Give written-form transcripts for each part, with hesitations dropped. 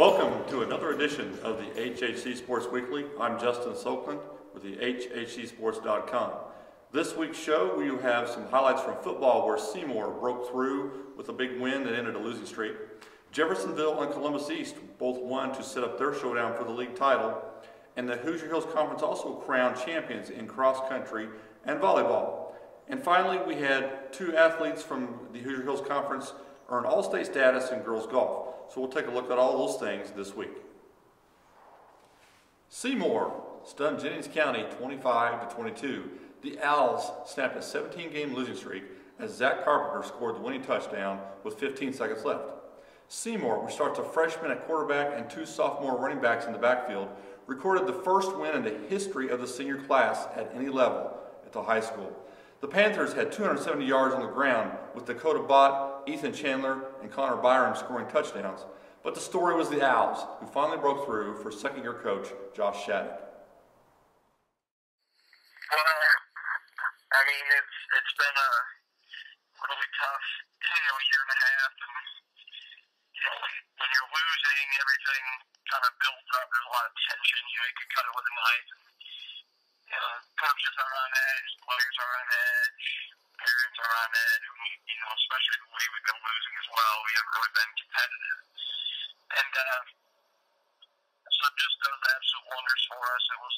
Welcome to another edition of the HHC Sports Weekly. I'm Justin Soakland with the HHCSports.com. This week's show, we have some highlights from football where Seymour broke through with a big win that ended a losing streak. Jeffersonville and Columbus East both won to set up their showdown for the league title. And the Hoosier Hills Conference also crowned champions in cross country and volleyball. And finally, we had two athletes from the Hoosier Hills Conference earn all-state status in girls golf. So we'll take a look at all those things this week. Seymour stunned Jennings County 25-22. The Owls snapped a 17-game losing streak as Zach Carpenter scored the winning touchdown with 15 seconds left. Seymour, which starts a freshman at quarterback and two sophomore running backs in the backfield, recorded the first win in the history of the senior class at any level at the high school. The Panthers had 270 yards on the ground with Dakota Bott, Ethan Chandler, and Connor Byram scoring touchdowns. But the story was the Owls, who finally broke through for second-year coach Josh Shattuck. Well, it's been a really tough, year and a half, and when you're losing, everything kind of builds up. There's a lot of tension. You could cut it with a knife. Coaches are on edge, players are on edge, parents are on edge. Especially the way we've been losing as well. We haven't really been competitive, and so it just does absolute wonders for us. It was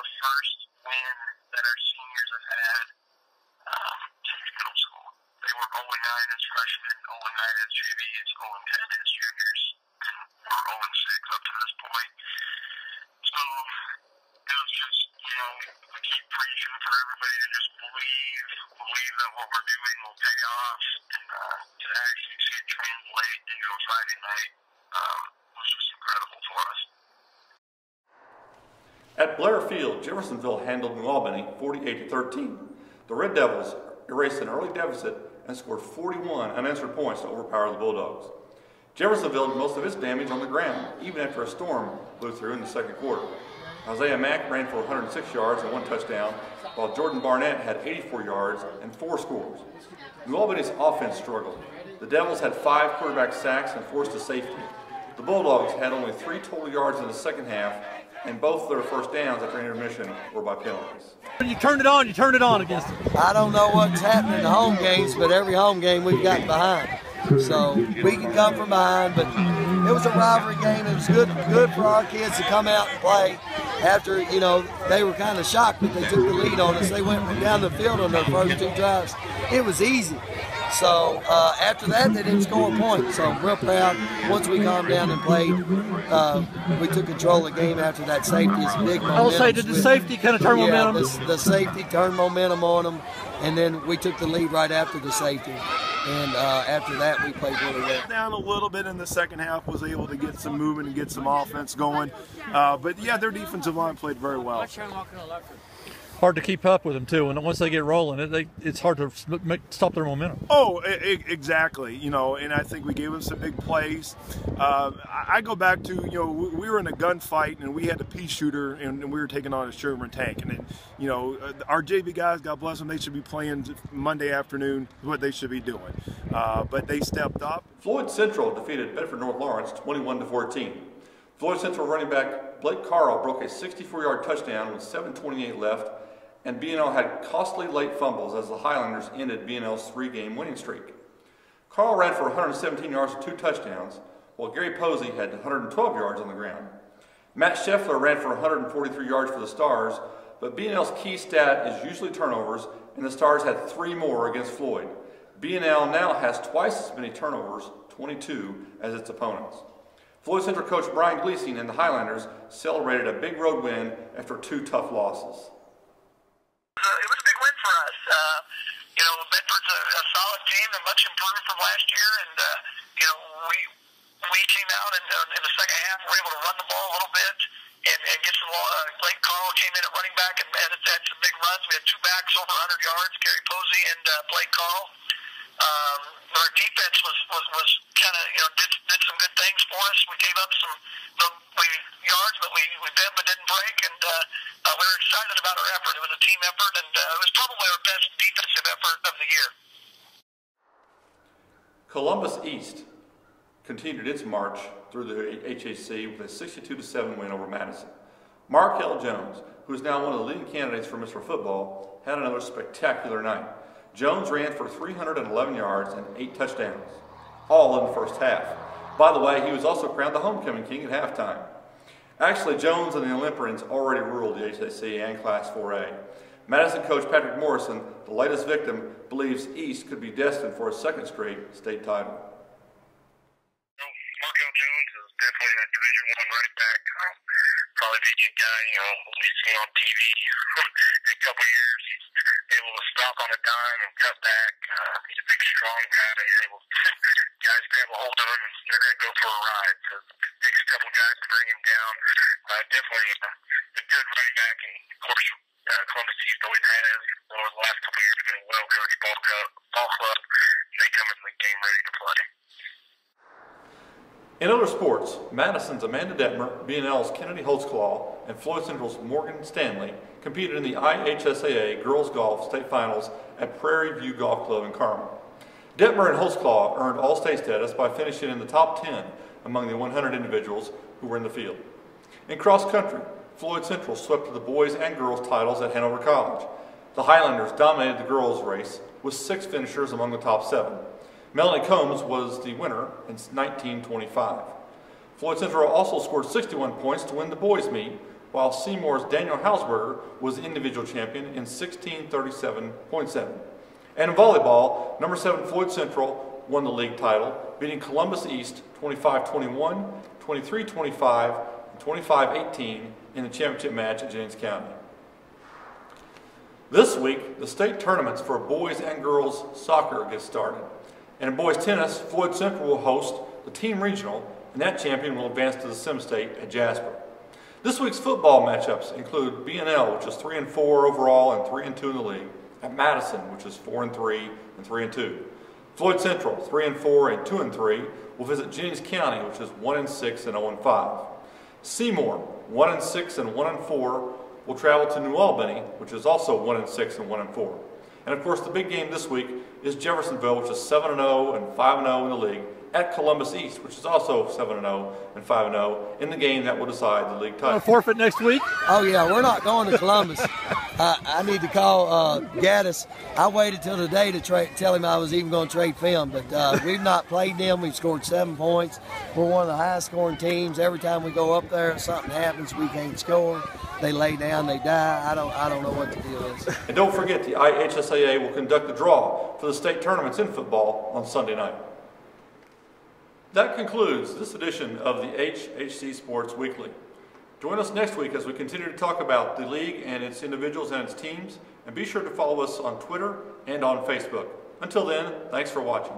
the first win that our seniors have had since middle school. They were 0-9 as freshmen, 0-9 as JVs, 0-10 as juniors, and we're 0-6 up to this point. So it was just, we keep preaching for everybody to just believe that what we're doing will pay off, and to actually see it translate into a Friday night was just incredible for us. At Blair Field, Jeffersonville handled New Albany 48-13. The Red Devils erased an early deficit and scored 41 unanswered points to overpower the Bulldogs. Jeffersonville did most of its damage on the ground, even after a storm blew through in the second quarter. Isaiah Mack ran for 106 yards and one touchdown, while Jordan Barnett had 84 yards and 4 scores. New Albany's offense struggled. The Devils had 5 quarterback sacks and forced a safety. The Bulldogs had only 3 total yards in the second half, and both their first downs after intermission were by penalties. You turned it on against them. I don't know what's happening in the home games, but every home game we've gotten behind. So we can come from behind, but it was a rivalry game. It was good for our kids to come out and play. After, they were kind of shocked that they took the lead on us. They went down the field on their first 2 drives. It was easy. So after that, they didn't score a point. So I'm real proud. Once we calmed down and played, we took control of the game after that safety. It's big momentum. I'll say, did the safety kind of turn momentum? The safety turned momentum on them, and then we took the lead right after the safety. And after that, we played really well. Down a little bit in the second half, was able to get some movement and get some offense going. But yeah, their defensive line played very well. Hard to keep up with them too, and once they get rolling, it's hard to stop their momentum. Oh, exactly. And I think we gave them some big plays. I go back to we were in a gunfight and we had a pea shooter and we were taking on a Sherman tank. And then our JV guys, God bless them, they should be playing Monday afternoon what they should be doing. But they stepped up. Floyd Central defeated Bedford North Lawrence 21-14. Floyd Central running back Blake Carl broke a 64-yard touchdown with 7:28 left. And B&L had costly late fumbles as the Highlanders ended B&L's 3-game winning streak. Carl ran for 117 yards and 2 touchdowns, while Gary Posey had 112 yards on the ground. Matt Scheffler ran for 143 yards for the Stars, but B&L's key stat is usually turnovers, and the Stars had 3 more against Floyd. B&L now has twice as many turnovers, 22, as its opponents. Floyd Central coach Brian Gleasing and the Highlanders celebrated a big road win after 2 tough losses. It was a big win for us. Bedford's a solid team and much improved from last year, and we came out and in the second half were able to run the ball a little bit and get some. Blake Carl came in at running back and had some big runs. We had 2 backs over 100 yards, Gary Posey and Blake Carl. Our defense was kind of did some good things for us. We gave up some yards, but we bent but didn't break, and we were excited about our effort. It was a team effort, and it was probably our best defensive effort of the year. Columbus East continued its march through the HHC with a 62-7 win over Madison. Markel Jones, who is now one of the leading candidates for Mr. Football, had another spectacular night. Jones ran for 311 yards and 8 touchdowns, all in the first half. By the way, he was also crowned the homecoming king at halftime. Actually, Jones and the Olympians already ruled the HHC and Class 4A. Madison coach Patrick Morrison, the latest victim, believes East could be destined for a second straight state title. Markel Jones is definitely a Division I running back. Probably be a guy, we've seen on TV in a couple years. He's able to stop on a dime and cut back. He's a big, strong guy. He's able guys grab a hold of him and they're going to go for a ride. So it takes a couple guys to bring him down. Definitely a good running back, and of course, Columbus East always has. Over the last couple of years, been a well-coached ball club, and they come into the game ready to play. In other sports, Madison's Amanda Detmer, B&L's Kennedy Holtzclaw, and Floyd Central's Morgan Stanley competed in the IHSAA Girls Golf State Finals at Prairie View Golf Club in Carmel. Detmer and Holtzclaw earned all-state status by finishing in the top 10 among the 100 individuals who were in the field. In cross country, Floyd Central swept the boys and girls titles at Hanover College. The Highlanders dominated the girls race with 6 finishers among the top 7. Melanie Combs was the winner in 1925. Floyd Central also scored 61 points to win the boys' meet, while Seymour's Daniel Hausberger was the individual champion in 1637.7. And in volleyball, number 7 Floyd Central won the league title, beating Columbus East 25-21, 23-25, and 25-18 in the championship match at Jennings County. This week, the state tournaments for boys and girls soccer get started. And in boys tennis, Floyd Central will host the team regional, and that champion will advance to the Sim State at Jasper. This week's football matchups include B&L, which is 3-4 overall and 3-2 in the league, at Madison, which is 4-3 and 3-2. Floyd Central, 3-4 and 2-3, will visit Jennings County, which is 1-6 and 0-5. Seymour, 1-6 and 1-4, will travel to New Albany, which is also 1-6 and 1-4. And of course, the big game this week is Jeffersonville, which is 7-0 and 5-0 in the league, at Columbus East, which is also 7-0 and 5-0 in the game that will decide the league title. Forfeit next week? Oh yeah, we're not going to Columbus. I need to call Gaddis. I waited till today to tell him I was even going to trade film, but we've not played them. We've scored 7 points. We're one of the highest scoring teams. Every time we go up there, something happens. We can't score. They lay down, they die. I don't know what the deal is. And don't forget, the IHSAA will conduct the draw for the state tournaments in football on Sunday night. That concludes this edition of the HHC Sports Weekly. Join us next week as we continue to talk about the league and its individuals and its teams, and be sure to follow us on Twitter and on Facebook. Until then, thanks for watching.